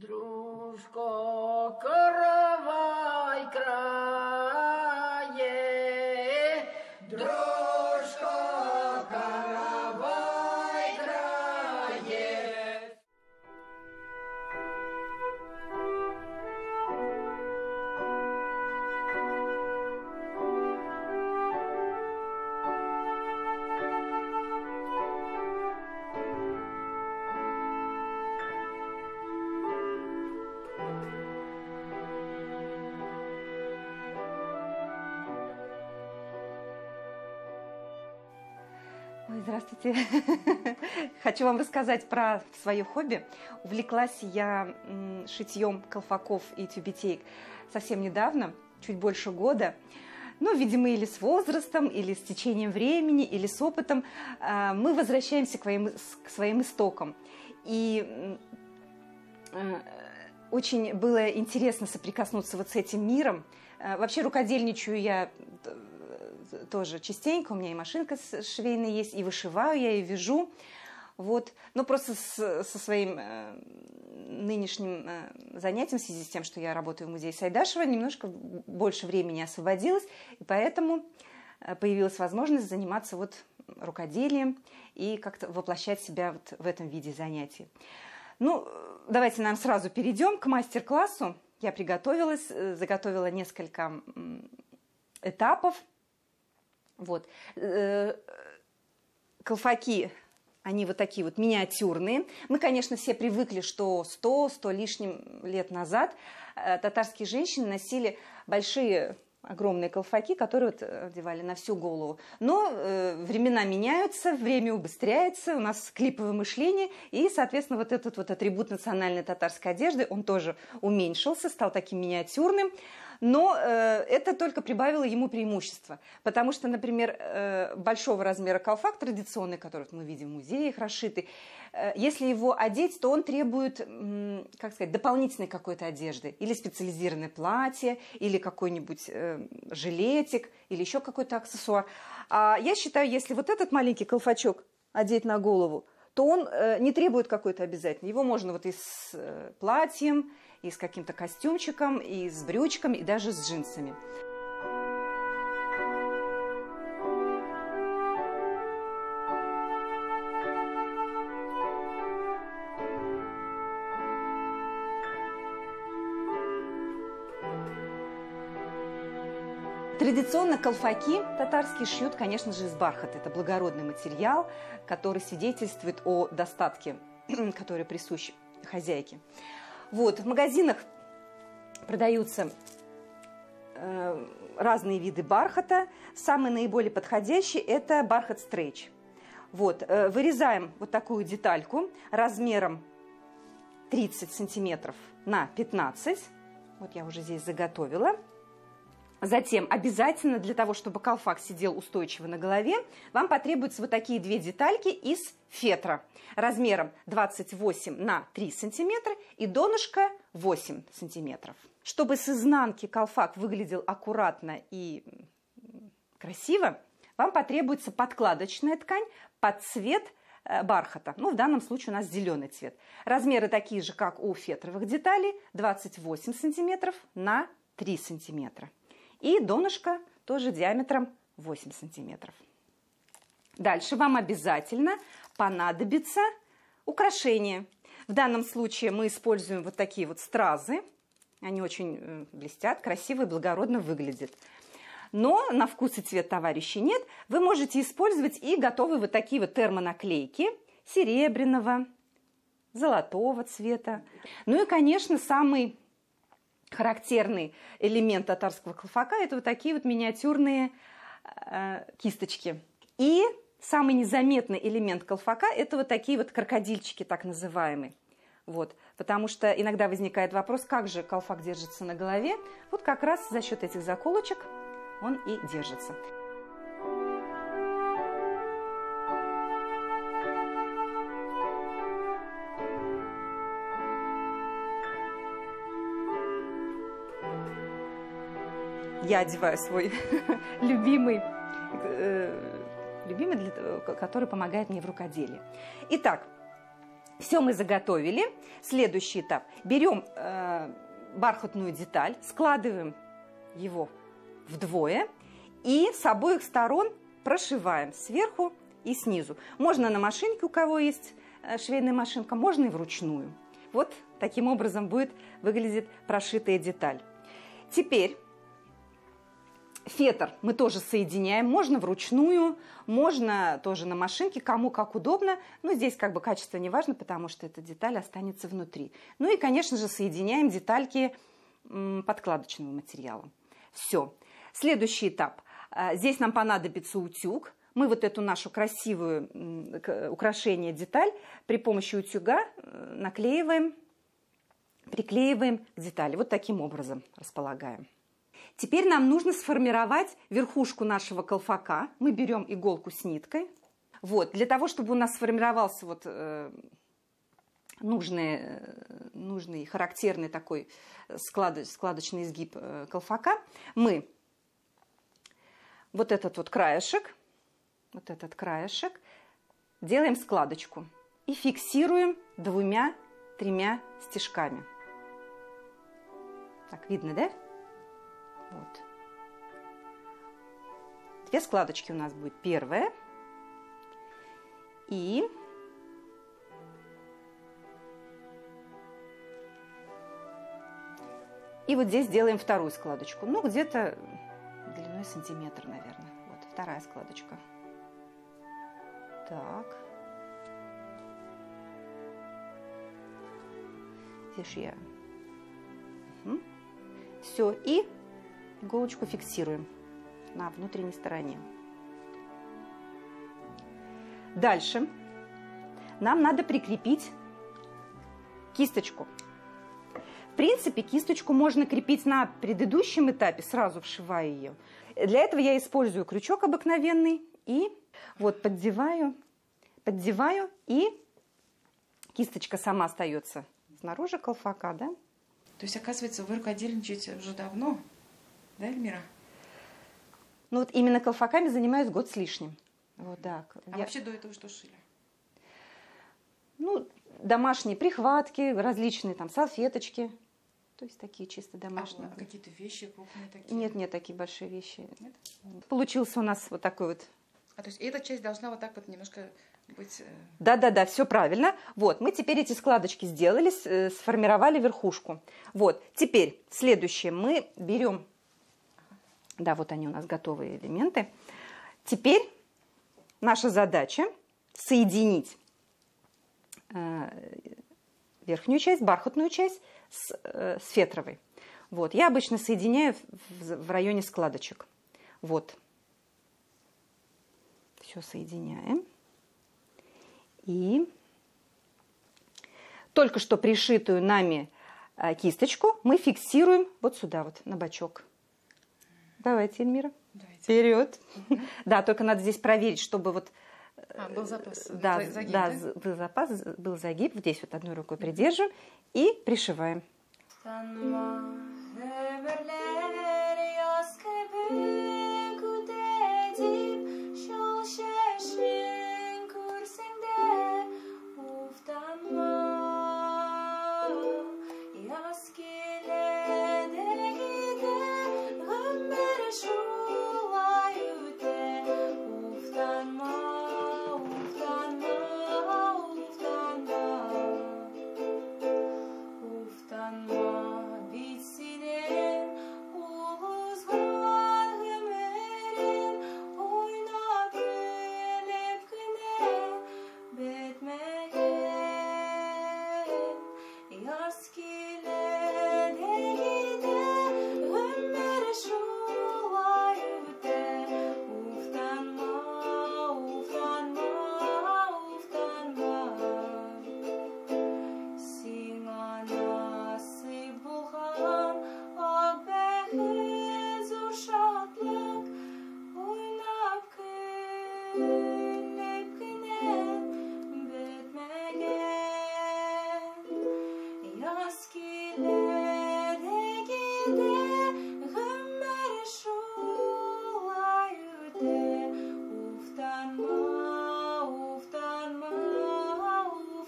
Дружко, каравай крае, дружко, каравай крае. Здравствуйте! Хочу вам рассказать про свое хобби. Увлеклась я шитьем колфаков и тюбетеек совсем недавно, чуть больше года. Ну, видимо, или с возрастом, или с течением времени, или с опытом мы возвращаемся к своим истокам. И очень было интересно соприкоснуться вот с этим миром. Вообще рукодельничаю я тоже частенько, у меня и машинка швейная есть, и вышиваю я, и вяжу. Вот. Но просто со своим нынешним занятием, в связи с тем, что я работаю в музее Сайдашева, немножко больше времени освободилось, и поэтому появилась возможность заниматься вот рукоделием и как-то воплощать себя вот в этом виде занятий. Ну, давайте нам сразу перейдем к мастер-классу. Я приготовилась, заготовила несколько этапов. Вот. Колфаки, они вот такие вот миниатюрные. Мы, конечно, все привыкли, что 100 лишним лет назад татарские женщины носили большие, огромные колфаки, которые вот одевали на всю голову. Но времена меняются, время убыстряется, у нас клиповое мышление, и, соответственно, вот этот вот атрибут национальной татарской одежды, он тоже уменьшился, стал таким миниатюрным. Но это только прибавило ему преимущества, потому что, например, большого размера колфак традиционный, который мы видим в музеях расшитый, если его одеть, то он требует, как сказать, дополнительной какой-то одежды, или специализированное платье, или какой-нибудь жилетик, или еще какой-то аксессуар. А я считаю, если вот этот маленький колфачок одеть на голову, то он не требует какой-то обязательно. Его можно вот и с платьем, и с каким-то костюмчиком, и с брючком, и даже с джинсами. Традиционно колфаки татарские шьют, конечно же, из бархата. Это благородный материал, который свидетельствует о достатке, который присущ хозяйке. Вот, в магазинах продаются разные виды бархата. Самый наиболее подходящий – это бархат стрейч. Вот, вырезаем вот такую детальку размером 30 сантиметров на 15. Вот я уже здесь заготовила. Затем обязательно для того, чтобы колфак сидел устойчиво на голове, вам потребуются вот такие две детальки из фетра размером 28 на 3 сантиметра и донышко 8 сантиметров. Чтобы с изнанки колфак выглядел аккуратно и красиво, вам потребуется подкладочная ткань под цвет бархата. Ну, в данном случае у нас зеленый цвет. Размеры такие же, как у фетровых деталей, 28 сантиметров на 3 сантиметра. И донышко тоже диаметром 8 сантиметров. Дальше вам обязательно понадобится украшение. В данном случае мы используем вот такие вот стразы. Они очень блестят, красиво и благородно выглядят. Но на вкус и цвет товарищей нет. Вы можете использовать и готовые вот такие вот термонаклейки серебряного, золотого цвета. Ну и, конечно, самый характерный элемент татарского колфака – это вот такие вот миниатюрные кисточки. И самый незаметный элемент колфака – это вот такие вот крокодильчики, так называемые. Вот. Потому что иногда возникает вопрос, как же колфак держится на голове. Вот как раз за счет этих заколочек он и держится. Я одеваю свой любимый, который помогает мне в рукоделии. Итак, Все мы заготовили. Следующий этап. Берем бархатную деталь, складываем его вдвое и с обоих сторон прошиваем сверху и снизу. Можно на машинке, у кого есть швейная машинка, можно и вручную. Вот таким образом будет выглядеть прошитая деталь. Теперь фетр мы тоже соединяем. Можно вручную, можно тоже на машинке, кому как удобно. Но здесь как бы качество не важно, потому что эта деталь останется внутри. Ну и, конечно же, соединяем детальки подкладочного материала. Все. Следующий этап. Здесь нам понадобится утюг. Мы вот эту нашу красивую украшение деталь при помощи утюга наклеиваем, приклеиваем к детали. Вот таким образом располагаем. Теперь нам нужно сформировать верхушку нашего колфака. Мы берем иголку с ниткой. Вот. Для того, чтобы у нас сформировался вот, нужный характерный такой складочный изгиб колфака, мы вот этот краешек делаем складочку и фиксируем 2-3 стежками. Так, видно, да? Вот. 2 складочки у нас будет. Первая. И вот здесь делаем вторую складочку. Ну, где-то длиной сантиметр, наверное. Вот, вторая складочка. Так. Здесь я. Все. И иголочку фиксируем на внутренней стороне. Дальше нам надо прикрепить кисточку. В принципе, кисточку можно крепить на предыдущем этапе, сразу вшивая ее. Для этого я использую крючок обыкновенный и вот поддеваю, и кисточка сама остается снаружи колфака, да? То есть, оказывается, вы рукодельничаете уже давно, да, Эльмира? Ну вот именно колфаками занимаюсь год с лишним. Вот, да. Вообще до этого что шили? Ну, домашние прихватки, различные там салфеточки. То есть такие чисто домашние. А какие-то вещи крупные такие? Нет, такие большие вещи. Нет? Получился у нас вот такой вот. То есть эта часть должна вот так вот немножко быть... Да, все правильно. Вот, мы теперь эти складочки сделали, сформировали верхушку. Вот, теперь следующее. Мы берем... Да, вот они у нас готовые элементы. Теперь наша задача соединить верхнюю часть, бархатную часть с фетровой. Вот. Я обычно соединяю в районе складочек. Вот. Все соединяем. И только что пришитую нами кисточку мы фиксируем вот сюда, вот на бочок. Давайте, Эльмира. Давайте. Вперед. Да, только надо здесь проверить, чтобы вот... был запас. Да, загиб, да, был запас, был загиб. Здесь вот одной рукой придерживаем и пришиваем.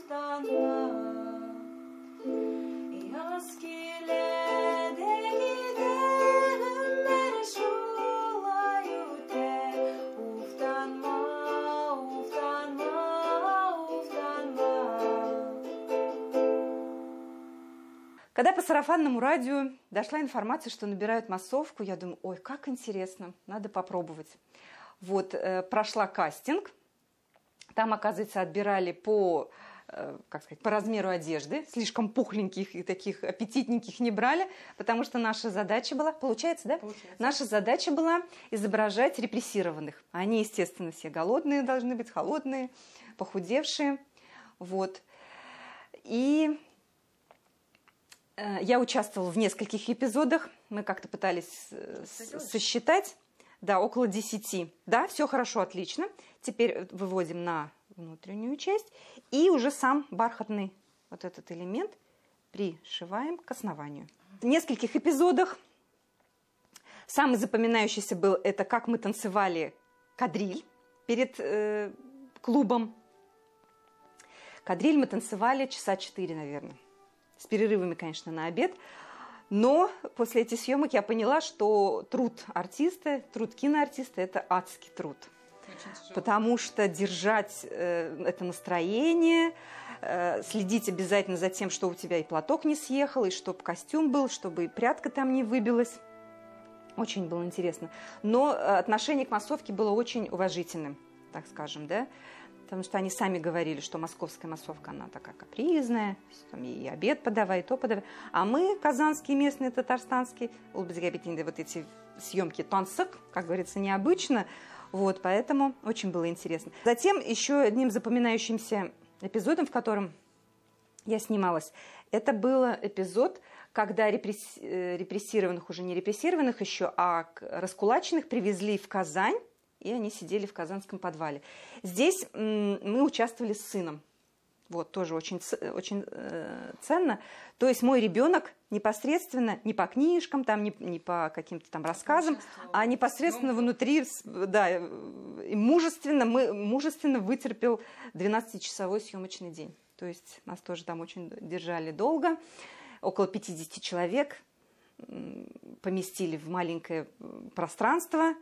Uftana Когда по сарафанному радио дошла информация, что набирают массовку, я думаю, ой, как интересно, надо попробовать. Вот, прошла кастинг. Там, оказывается, отбирали по размеру одежды. Слишком пухленьких и таких аппетитненьких не брали, потому что наша задача была, получается, да? Получается. Наша задача была изображать репрессированных. Они, естественно, все голодные должны быть, холодные, похудевшие. Вот. И я участвовала в нескольких эпизодах. Мы как-то пытались сосчитать. Да, около 10. Да, все хорошо, отлично. Теперь выводим на внутреннюю часть. И уже сам бархатный вот этот элемент пришиваем к основанию. В нескольких эпизодах самый запоминающийся был это, как мы танцевали кадриль перед клубом. Кадриль мы танцевали часа 4, наверное. С перерывами, конечно, на обед. Но после этих съемок я поняла, что труд артиста, труд киноартиста – это адский труд. Потому что держать это настроение, следить обязательно за тем, что у тебя и платок не съехал, и чтобы костюм был, чтобы и прядка там не выбилась. Очень было интересно. Но отношение к массовке было очень уважительным, так скажем, да. Потому что они сами говорили, что московская массовка, она такая капризная, там и обед подавай, и то подавай. А мы, казанские, местные, татарстанские, вот эти съемки танцок, как говорится, необычно. Вот, поэтому очень было интересно. Затем еще одним запоминающимся эпизодом, в котором я снималась, это был эпизод, когда репрессированных, уже не репрессированных еще, а раскулаченных привезли в Казань, и они сидели в казанском подвале. Здесь мы участвовали с сыном. Вот, тоже очень ценно. То есть мой ребенок непосредственно, не по книжкам, там, не по каким-то там рассказам, а непосредственно внутри, да, и мужественно вытерпел 12-часовой съемочный день. То есть нас тоже там очень держали долго. Около 50 человек поместили в маленькое пространство.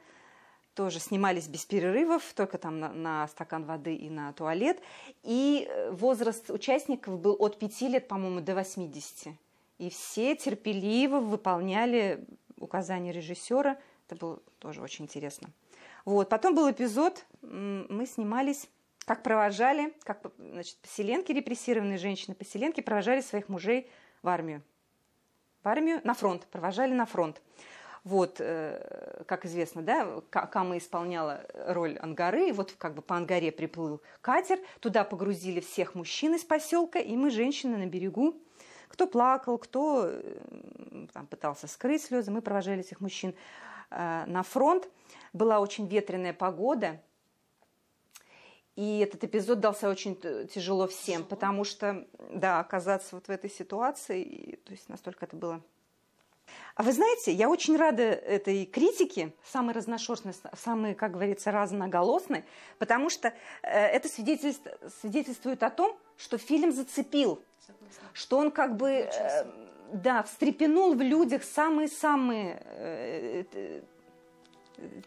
Тоже снимались без перерывов, только там на стакан воды и на туалет. И возраст участников был от 5 лет, по-моему, до 80. И все терпеливо выполняли указания режиссера. Это было тоже очень интересно. Вот. Потом был эпизод, мы снимались, как провожали, как, значит, поселенки, репрессированные женщины-поселенки провожали своих мужей в армию. В армию, на фронт, провожали на фронт. Вот, как известно, да, Кама исполняла роль Ангары, и вот как бы по Ангаре приплыл катер, туда погрузили всех мужчин из поселка, и мы, женщины, на берегу, кто плакал, кто там, пытался скрыть слезы, мы провожали этих мужчин на фронт. Была очень ветреная погода, и этот эпизод дался очень тяжело всем, потому что, да, оказаться вот в этой ситуации, то есть настолько это было... А вы знаете, я очень рада этой критике, самой разношерстной, самой, как говорится, разноголосной, потому что это свидетельствует о том, что фильм зацепил, что он как бы, да, встрепенул в людях самые-самые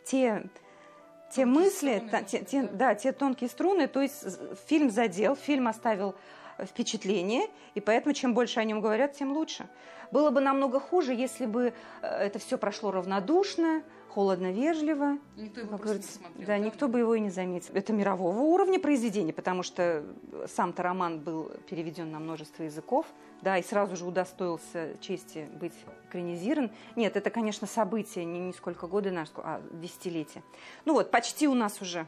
те мысли, те тонкие струны, то есть фильм задел, фильм оставил впечатление, и поэтому чем больше о нем говорят, тем лучше. Было бы намного хуже, если бы это все прошло равнодушно, холодно, вежливо. Никто его просто не смотрел. Да, никто бы его и не заметил. Это мирового уровня произведение, потому что сам-то роман был переведен на множество языков, да, и сразу же удостоился чести быть экранизирован. Нет, это, конечно, событие не сколько года, а десятилетия. Ну вот, почти у нас уже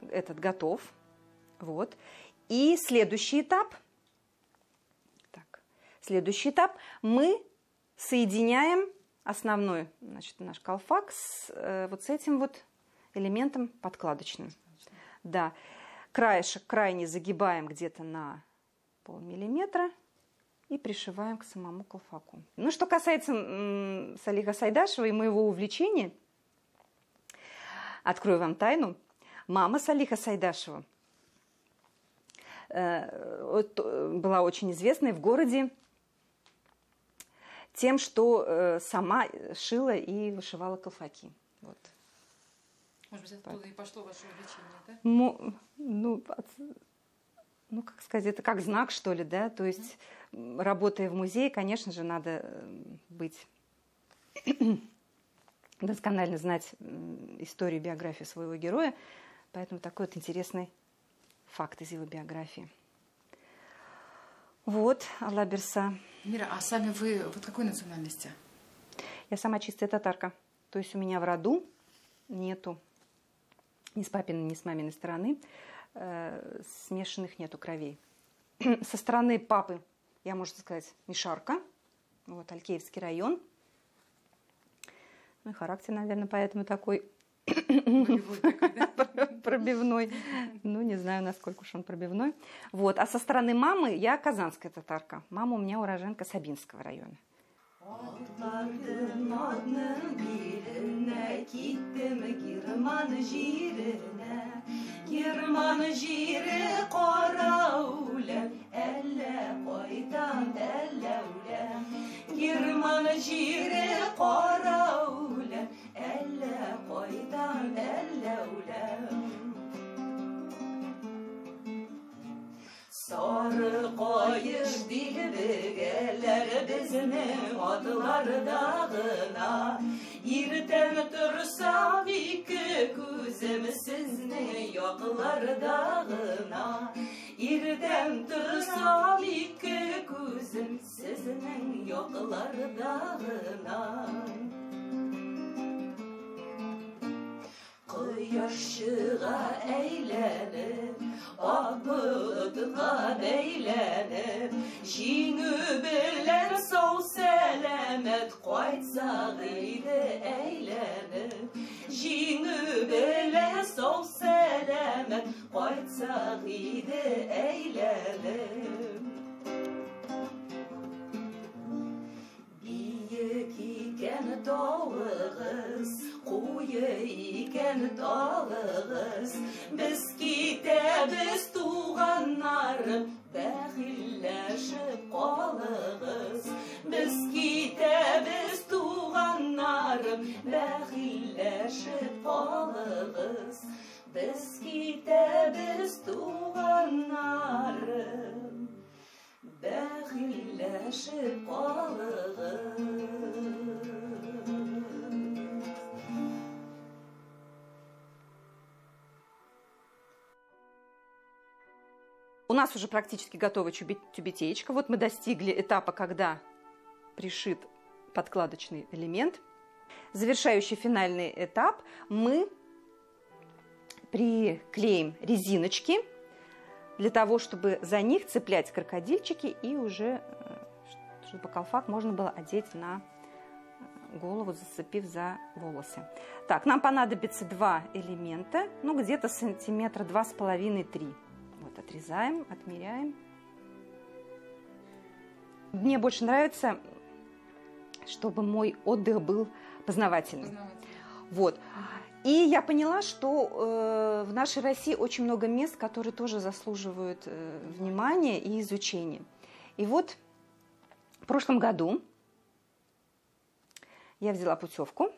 этот готов. Вот. И следующий этап, мы соединяем основной, значит, наш колфак с вот с этим вот элементом подкладочным. Да. Краешек крайне загибаем где-то на полмиллиметра и пришиваем к самому колфаку. Ну, что касается Салиха Сайдашева и моего увлечения, открою вам тайну, мама Салиха Сайдашева была очень известной в городе тем, что сама шила и вышивала колфаки. Вот. Может быть, оттуда и пошло ваше увлечение, да? ну, как сказать, это как знак, что ли, да? То есть, работая в музее, конечно же, надо быть досконально знать историю, биографию своего героя. Поэтому такой вот интересный факт из его биографии. Вот, Алла Берса. Мира, а сами вы вот какой национальности? Я сама чистая татарка. То есть у меня в роду нету ни с папиной, ни с маминой стороны смешанных нету кровей. Со стороны папы я, можно сказать, мишарка. Вот, Алькеевский район. Ну и характер, наверное, поэтому такой пробивной. Ну, не знаю, насколько уж он пробивной. Вот. А со стороны мамы я казанская татарка. Мама у меня уроженка Сабинского района. Sarı kayış dilbegeler bizinin adlar dağına İrten tursam iki gözüm sizin yoklar dağına İrten tursam iki gözüm sizin yoklar dağına Kıyaşığa eğlenip Akbıdığa beylenip Şiğnü bilen sağ selamet Koytsağıydı eğlenip Şiğnü bilen sağ selamet Koytsağıydı eğlenip Büyük iken dağız Kuyu iken dağız Biz kitabız tuğanlarım Bəxilləşib qalığız Biz kitabız tuğanlarım Bəxilləşib qalığız Biz kitabız tuğanlarım Bəxilləşib qalığız У нас уже практически готова тюбетеечка. Вот мы достигли этапа, когда пришит подкладочный элемент. Завершающий финальный этап мы приклеим резиночки для того, чтобы за них цеплять крокодильчики и уже, чтобы колфак можно было одеть на голову, зацепив за волосы. Так, нам понадобится два элемента, ну где-то сантиметра 2,5-3. Вот, отрезаем, отмеряем. Мне больше нравится, чтобы мой отдых был познавательный. Вот. И я поняла, что в нашей России очень много мест, которые тоже заслуживают внимания и изучения. И вот в прошлом году я взяла путевку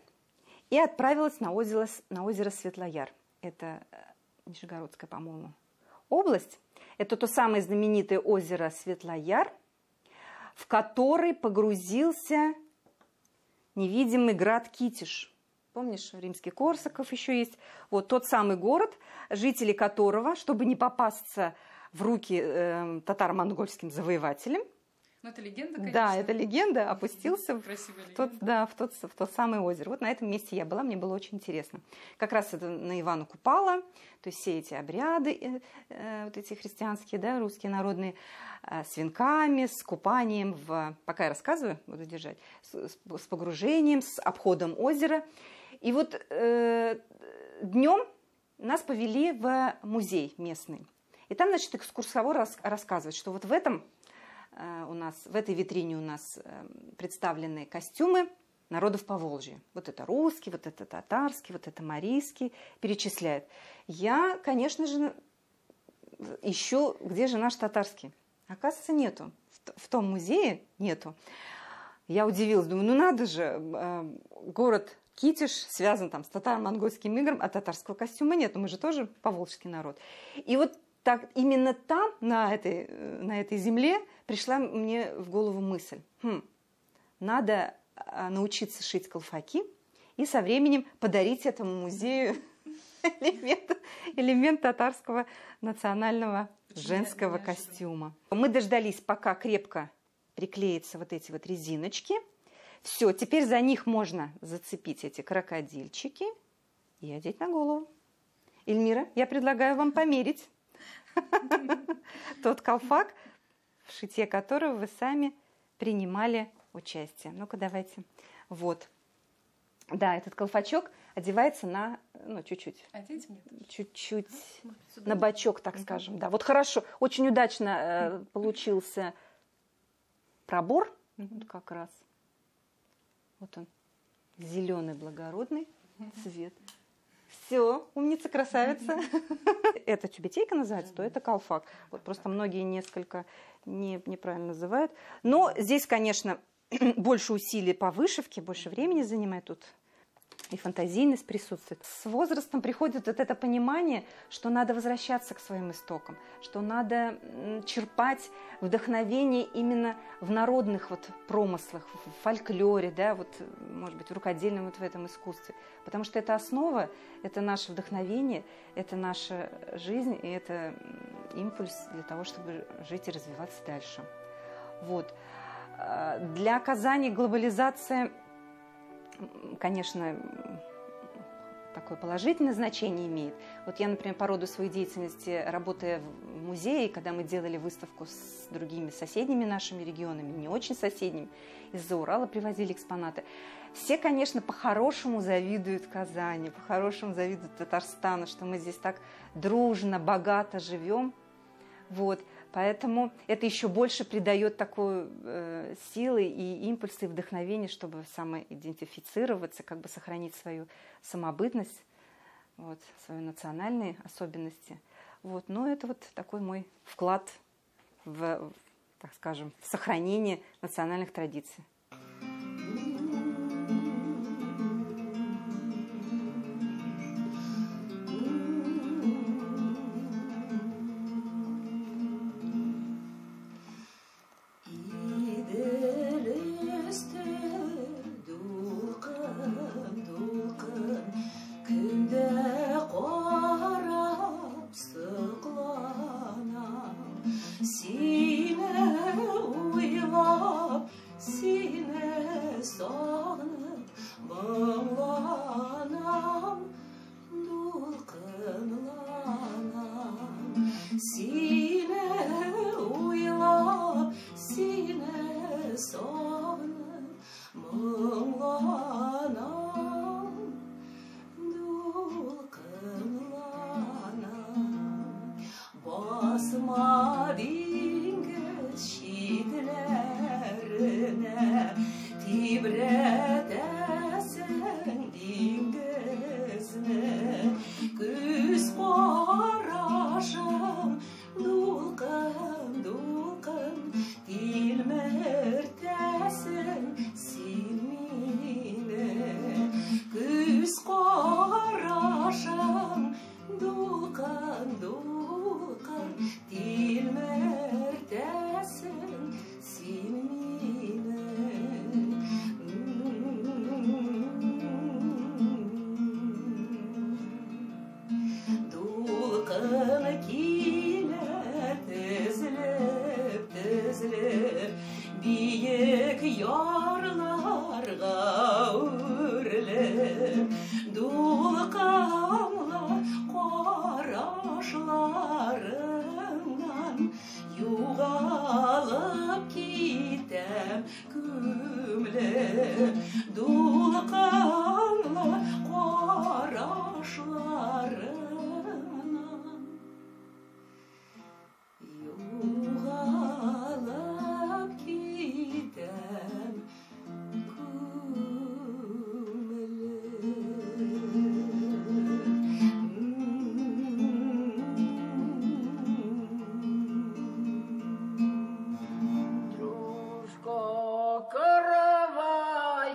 и отправилась на озеро Светлояр. Это Нижегородская, по-моему, область. Это то самое знаменитое озеро Светлояр, в который погрузился невидимый град Китиш. Помнишь, римский Корсаков еще есть. Вот тот самый город, жители которого, чтобы не попасться в руки татаро-монгольским завоевателям, ну, это легенда, конечно. Да, это легенда, опустился в тот самый озеро. Вот на этом месте я была, мне было очень интересно. Как раз это на Ивана Купала, то есть все эти обряды, вот эти христианские, да, русские народные, с венками, с купанием, пока я рассказываю, буду держать, с погружением, с обходом озера. И вот днем нас повели в музей местный. И там, значит, экскурсовод рассказывает, что вот в этой витрине у нас представлены костюмы народов Поволжья. Вот это русский, вот это татарский, вот это марийский. Перечисляет. Я, конечно же, ищу, где же наш татарский. Оказывается, нету. В том музее нету. Я удивилась, думаю, ну надо же, город Китиш связан там с татаро-монгольским игром, а татарского костюма нет. Но мы же тоже поволжский народ. И вот так, именно там, на этой земле, пришла мне в голову мысль. Надо научиться шить колфаки и со временем подарить этому музею элемент татарского национального женского костюма. Мы дождались, пока крепко приклеятся вот эти вот резиночки. Все, теперь за них можно зацепить эти крокодильчики и одеть на голову. Эльмира, я предлагаю вам померить тот колфак, в шитье которого вы сами принимали участие. Ну-ка, давайте. Вот. Да, этот колфачок одевается на, чуть-чуть. Оденьте мне. Чуть-чуть на бочок, так скажем. Да, вот хорошо. Очень удачно получился пробор. Вот как раз. Вот он. Зеленый благородный цвет. Все, умница, красавица. Это тюбетейка называется, то это колфак. Вот просто многие несколько неправильно называют. Но здесь, конечно, больше усилий по вышивке, больше времени занимает тут. И фантазийность присутствует. С возрастом приходит вот это понимание, что надо возвращаться к своим истокам, что надо черпать вдохновение именно в народных вот промыслах, в фольклоре, да, вот, может быть, в рукодельном вот в этом искусстве. Потому что это основа, это наше вдохновение, это наша жизнь, и это импульс для того, чтобы жить и развиваться дальше. Вот. Для Казани глобализация, конечно, такое положительное значение имеет. Вот я, например, по роду своей деятельности, работая в музее, когда мы делали выставку с другими соседними нашими регионами, не очень соседними, из-за Урала привозили экспонаты, все, конечно, по-хорошему завидуют Казани, по-хорошему завидуют Татарстану, что мы здесь так дружно, богато живем. Вот. Поэтому это еще больше придает такой силы и импульсы, и вдохновения, чтобы самоидентифицироваться, как бы сохранить свою самобытность, вот, свои национальные особенности. Вот. Но это вот такой мой вклад в, так скажем, в сохранение национальных традиций.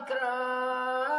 Крае,